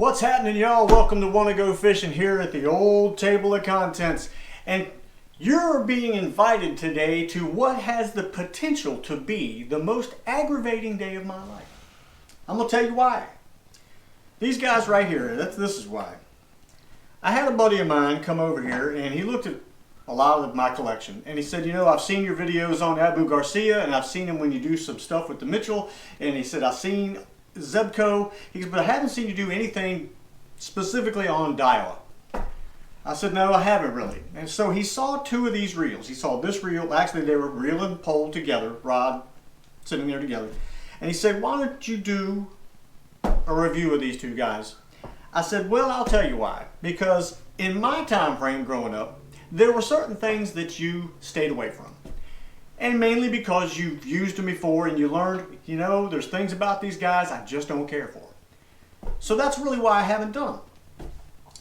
What's happening, y'all? Welcome to Wanna Go Fishing here at the old table of contents. And you're being invited today to what has the potential to be the most aggravating day of my life. I'm gonna tell you why. These guys right here, this is why. I had a buddy of mine come over here and he looked at a lot of my collection and he said, you know, I've seen your videos on Abu Garcia and I've seen him when you do some stuff with the Mitchell, and he said, I've seen Zebco, he said, but I haven't seen you do anything specifically on Daiwa. I said, no, I haven't really. And so he saw two of these reels. He saw this reel, actually they were reel and pole together, rod sitting there together. And he said, why don't you do a review of these two guys? I said, well, I'll tell you why. Because in my time frame growing up, there were certain things that you stayed away from. And mainly because you've used them before and you learned, you know, there's things about these guys I just don't care for. So that's really why I haven't done them.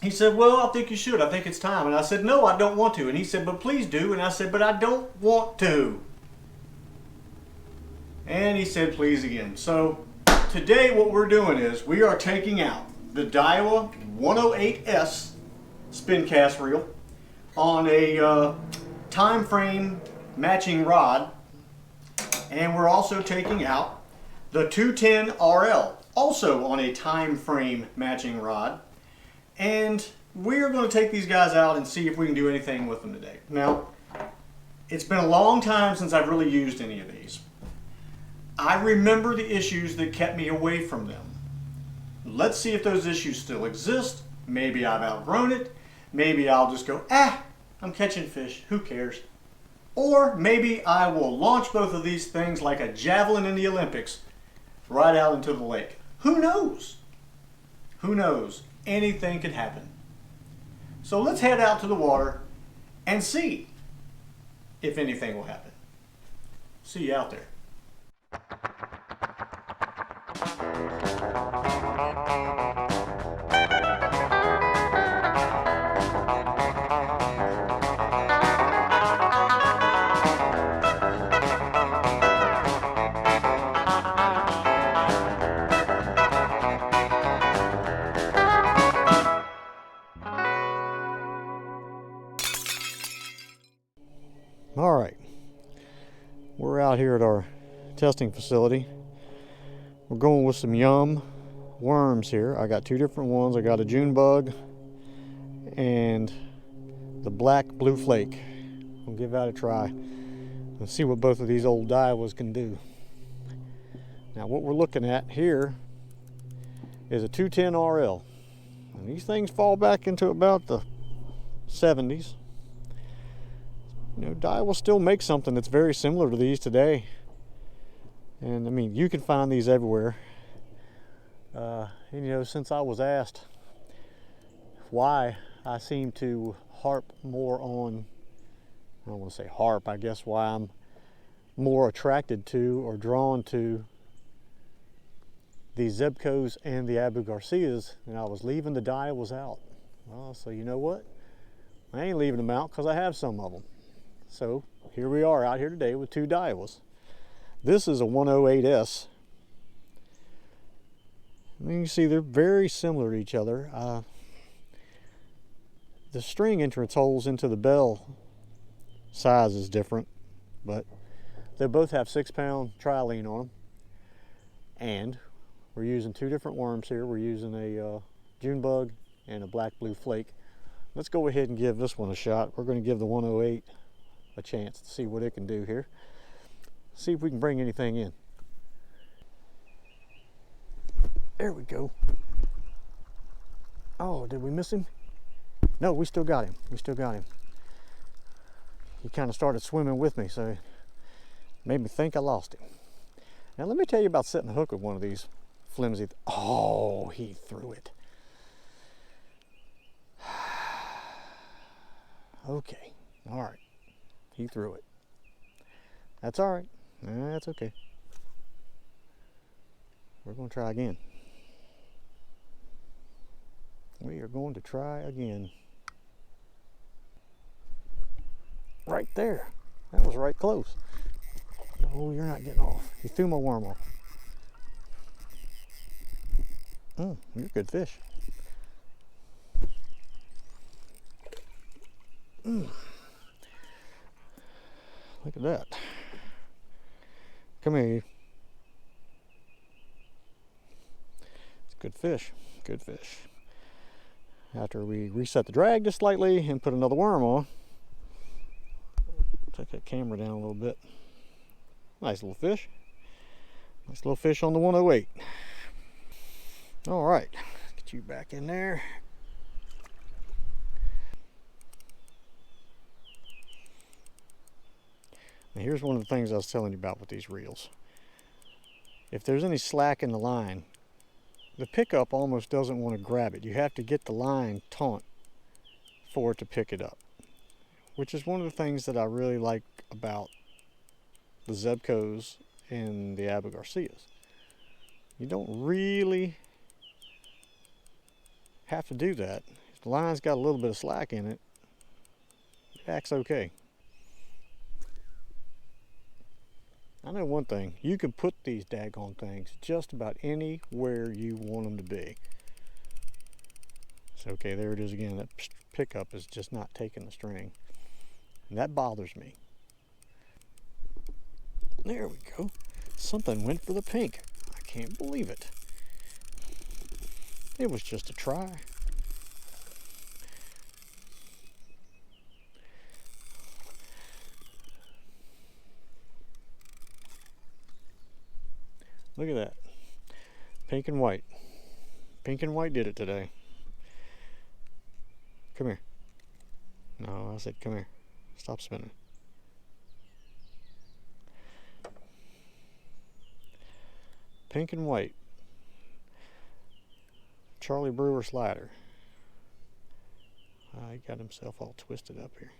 He said, well, I think you should. I think it's time. And I said, no, I don't want to. And he said, but please do. And I said, but I don't want to. And he said, please again. So today what we're doing is we are taking out the Daiwa 108S spin cast reel on a time frame matching rod, and we're also taking out the 210 RL also on a time frame matching rod, and we're going to take these guys out and see if we can do anything with them today. Now, it's been a long time since I've really used any of these. I remember the issues that kept me away from them. Let's see if those issues still exist. Maybe I've outgrown it. Maybe I'll just go, I'm catching fish, who cares? Or maybe I will launch both of these things like a javelin in the Olympics right out into the lake. Who knows? Who knows? Anything could happen. So let's head out to the water and see if anything will happen. See you out there. All right, we're out here at our testing facility. We're going with some yum worms here. I got two different ones. I got a June bug and the black blue flake. We'll give that a try and see what both of these old Daiwas can do. Now what we're looking at here is a 210 RL. And these things fall back into about the 70s. You know, Daiwa still makes something that's very similar to these today. And I mean, you can find these everywhere. And you know, since I was asked why I seem to harp more on, I don't want to say harp, I guess why I'm more attracted to or drawn to the Zebcos and the Abu Garcias, and I was leaving the Daiwas out. Well, so you know what? I ain't leaving them out because I have some of them. So here we are out here today with two Daiwas. This is a 108S. And you can see they're very similar to each other. The string entrance holes into the bell size is different, but they both have 6-pound tri-lean on them. And we're using two different worms here. We're using a June bug and a black blue flake. Let's go ahead and give this one a shot. We're going to give the 108 a chance to see what it can do here. See if we can bring anything in. There we go. Oh, did we miss him? No, we still got him. We still got him. He kind of started swimming with me, so it made me think I lost him. Now let me tell you about setting a hook with one of these flimsy. Oh, he threw it. Okay, all right. He threw it. That's all right. That's okay. We're going to try again. We are going to try again. Right there. That was right close. Oh, you're not getting off. You threw my worm off. You're a good fish. Look at that. Come here, you. It's good fish, good fish. After we reset the drag just slightly and put another worm on, take that camera down a little bit. Nice little fish. Nice little fish on the 108. All right, get you back in there. Now here's one of the things I was telling you about with these reels. If there's any slack in the line, the pickup almost doesn't want to grab it. You have to get the line taut for it to pick it up, which is one of the things that I really like about the Zebcos and the Abu Garcias. You don't really have to do that. If the line's got a little bit of slack in it, it acts okay. I know one thing, you can put these daggone things just about anywhere you want them to be. So okay, there it is again. That pickup is just not taking the string. And that bothers me. There we go. Something went for the pink. I can't believe it. It was just a try. Look at that. Pink and white. Pink and white did it today. Come here. No, I said come here. Stop spinning. Pink and white. Charlie Brewer slider. He got himself all twisted up here.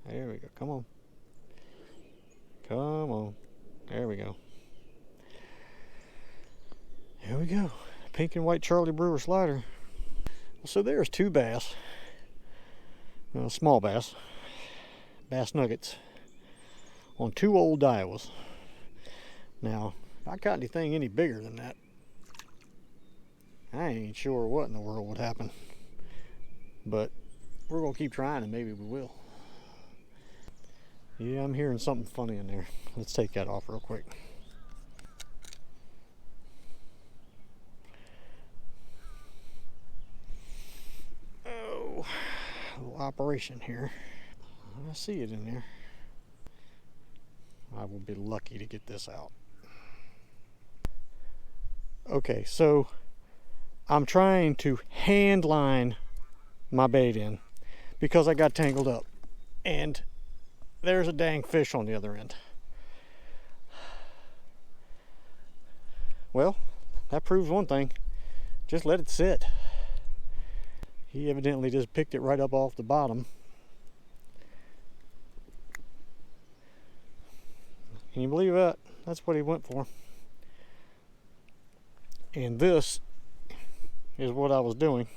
There we go. Come on. Come on. There we go. There we go. Pink and white Charlie Brewer slider. So there's two bass. Small bass. Bass nuggets. On two old Daiwas. Now, if I caught anything any bigger than that, I ain't sure what in the world would happen. But we're going to keep trying and maybe we will. Yeah, I'm hearing something funny in there. Let's take that off real quick. Oh, a little operation here. I see it in there. I will be lucky to get this out. Okay, so I'm trying to hand line my bait in because I got tangled up. And there's a dang fish on the other end. Well, that proves one thing. Just let it sit. He evidently just picked it right up off the bottom. Can you believe that? That's what he went for. And this is what I was doing.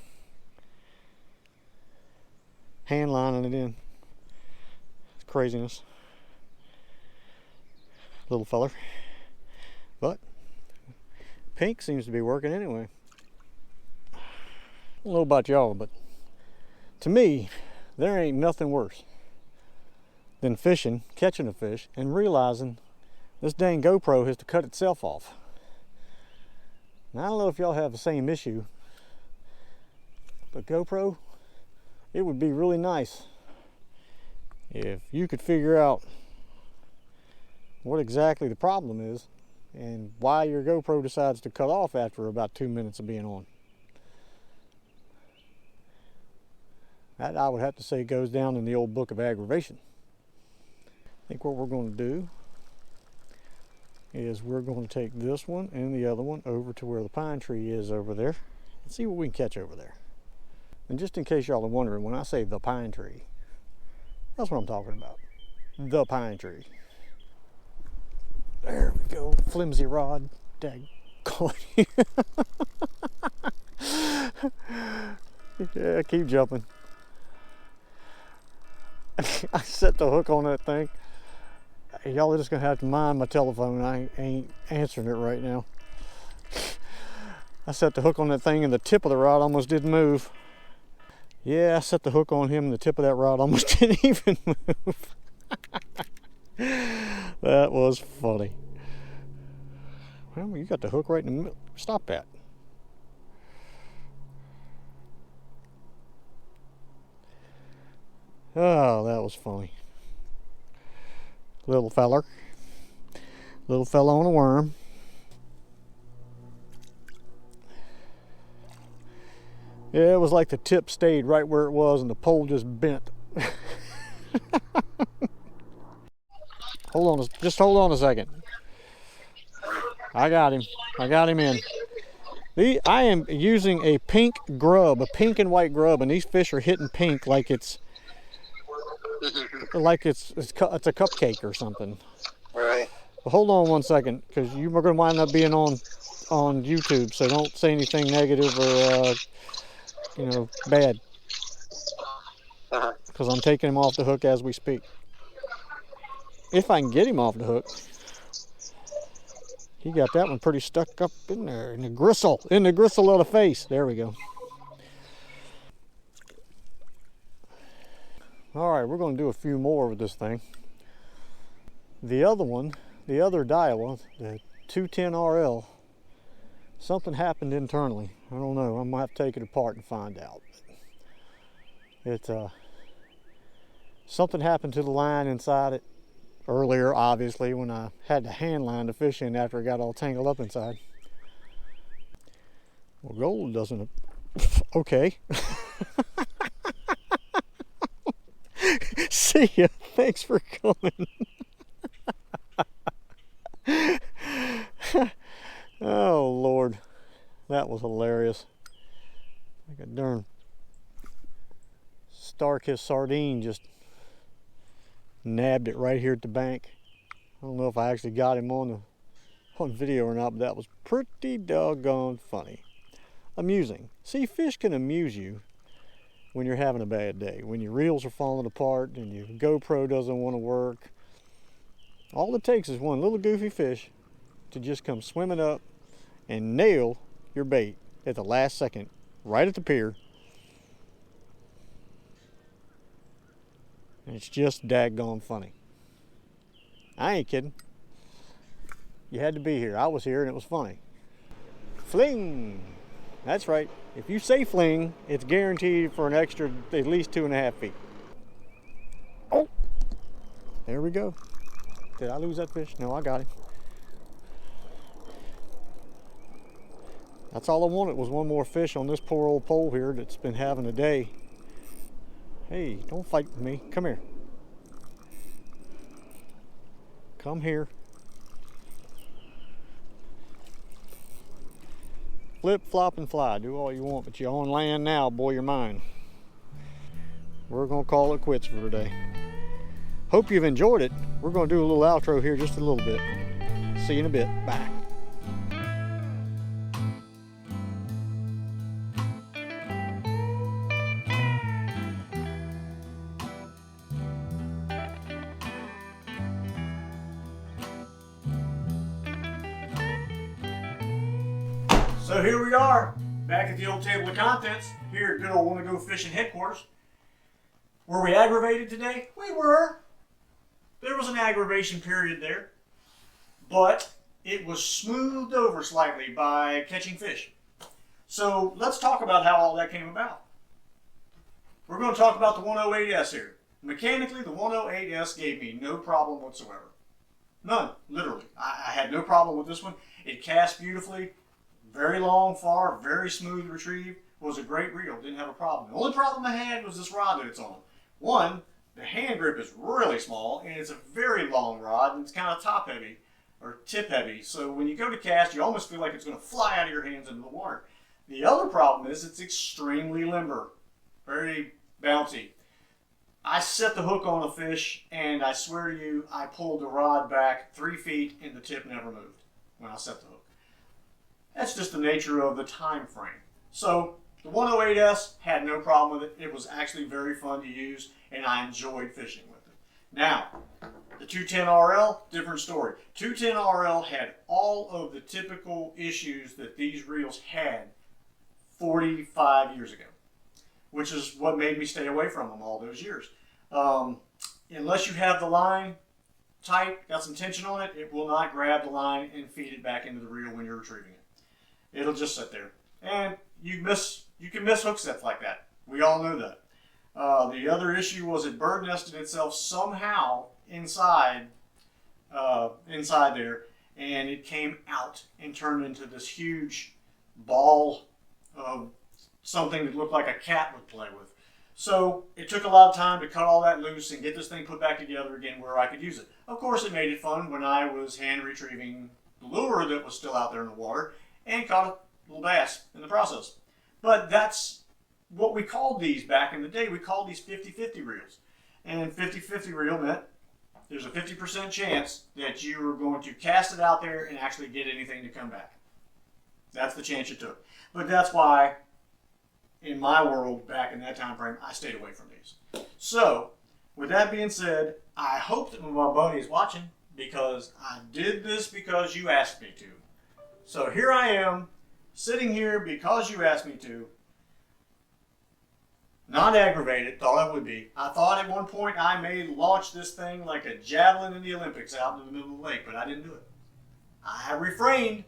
Hand lining it in. Craziness. Little feller. But pink seems to be working anyway. I don't know about y'all, but to me, there ain't nothing worse than fishing, catching a fish, and realizing this dang GoPro has to cut itself off. Now, I don't know if y'all have the same issue, but GoPro, it would be really nice if you could figure out what exactly the problem is and why your GoPro decides to cut off after about 2 minutes of being on. That, I would have to say, goes down in the old book of aggravation. I think what we're going to do is we're going to take this one and the other one over to where the pine tree is over there and see what we can catch over there. And just in case y'all are wondering, when I say the pine tree, that's what I'm talking about. The pine tree. There we go. Flimsy rod. Dag. Yeah, keep jumping. I set the hook on that thing. Y'all are just gonna have to mind my telephone. I ain't answering it right now. I set the hook on that thing and the tip of the rod almost didn't move. Yeah, I set the hook on him and the tip of that rod almost didn't even move. That was funny. Well, you got the hook right in the middle. Stop that. Oh, that was funny. Little fella on a worm. Yeah, it was like the tip stayed right where it was and the pole just bent. Hold on a second. I got him in. I am using a pink grub, a pink and white grub, and these fish are hitting pink like it's a cupcake or something. Right. But hold on one second, because you are going to wind up being on YouTube, so don't say anything negative or bad. Because I'm taking him off the hook as we speak. If I can get him off the hook. He got that one pretty stuck up in there, in the gristle of the face. There we go. All right, we're going to do a few more with this thing. The other one, the other Daiwa, the 210 RL, something happened internally. I don't know. I'm going to have to take it apart and find out. Something happened to the line inside it earlier, obviously, when I had to hand line the fish in after it got all tangled up inside. Well, gold doesn't. Okay. See ya. Thanks for coming. Oh, Lord. That was hilarious. Like a darn star-kissed sardine just nabbed it right here at the bank. I don't know if I actually got him on video or not, but that was pretty doggone funny. Amusing. See, fish can amuse you when you're having a bad day, when your reels are falling apart and your GoPro doesn't want to work. All it takes is one little goofy fish to just come swimming up and nail your bait at the last second, right at the pier. And it's just daggone funny. I ain't kidding. You had to be here. I was here and it was funny. Fling! That's right. If you say fling, it's guaranteed for an extra at least 2.5 feet. Oh! There we go. Did I lose that fish? No, I got him. That's all I wanted was one more fish on this poor old pole here that's been having a day. Hey, don't fight with me. Come here. Come here. Flip, flop, and fly. Do all you want, but you're on land now, boy, you're mine. We're going to call it quits for today. Hope you've enjoyed it. We're going to do a little outro here just a little bit. See you in a bit. Bye. So here we are, back at the old table of contents, here at good old Wanna Go Fishing headquarters. Were we aggravated today? We were. There was an aggravation period there, but it was smoothed over slightly by catching fish. So let's talk about how all that came about. We're going to talk about the 108S here. Mechanically, the 108S gave me no problem whatsoever. None, literally. I had no problem with this one. It cast beautifully. Very long, far, very smooth retrieve. Was a great reel. Didn't have a problem. The only problem I had was this rod that it's on. One, the hand grip is really small, and it's a very long rod, and it's kind of top heavy, or tip heavy. So when you go to cast, you almost feel like it's going to fly out of your hands into the water. The other problem is it's extremely limber. Very bouncy. I set the hook on a fish, and I swear to you, I pulled the rod back 3 feet, and the tip never moved when I set the hook. That's just the nature of the time frame. So the 108S had no problem with it. It was actually very fun to use, and I enjoyed fishing with it. Now, the 210RL, different story. 210RL had all of the typical issues that these reels had 45 years ago, which is what made me stay away from them all those years. Unless you have the line tight, got some tension on it, it will not grab the line and feed it back into the reel when you're retrieving it. It'll just sit there. And you can miss hook sets like that. We all know that. The other issue was it bird nested itself somehow inside there, and it came out and turned into this huge ball of something that looked like a cat would play with. So it took a lot of time to cut all that loose and get this thing put back together again where I could use it. Of course, it made it fun when I was hand retrieving the lure that was still out there in the water and caught a little bass in the process. But that's what we called these back in the day. We called these 50-50 reels. And 50-50 reel meant there's a 50% chance that you are going to cast it out there and actually get anything to come back. That's the chance you took. But that's why, in my world, back in that time frame, I stayed away from these. So, with that being said, I hope that my buddy is watching, because I did this because you asked me to. So here I am, sitting here because you asked me to. Not aggravated, thought I would be. I thought at one point I may launch this thing like a javelin in the Olympics out in the middle of the lake, but I didn't do it. I refrained.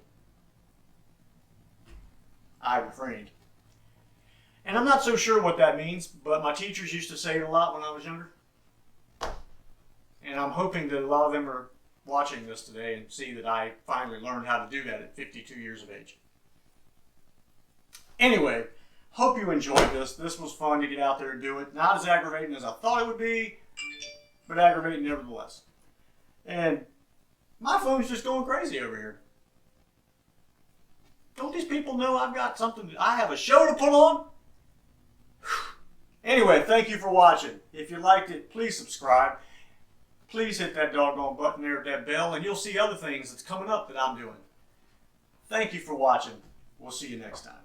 And I'm not so sure what that means, but my teachers used to say it a lot when I was younger. And I'm hoping that a lot of them are watching this today and see that I finally learned how to do that at 52 years of age. Anyway, hope you enjoyed this. This was fun to get out there and do it. Not as aggravating as I thought it would be, but aggravating nevertheless. And my phone's just going crazy over here. Don't these people know I've got something, I have a show to put on? Anyway, thank you for watching. If you liked it, please subscribe. Please hit that doggone button there, that bell, and you'll see other things that's coming up that I'm doing. Thank you for watching. We'll see you next time.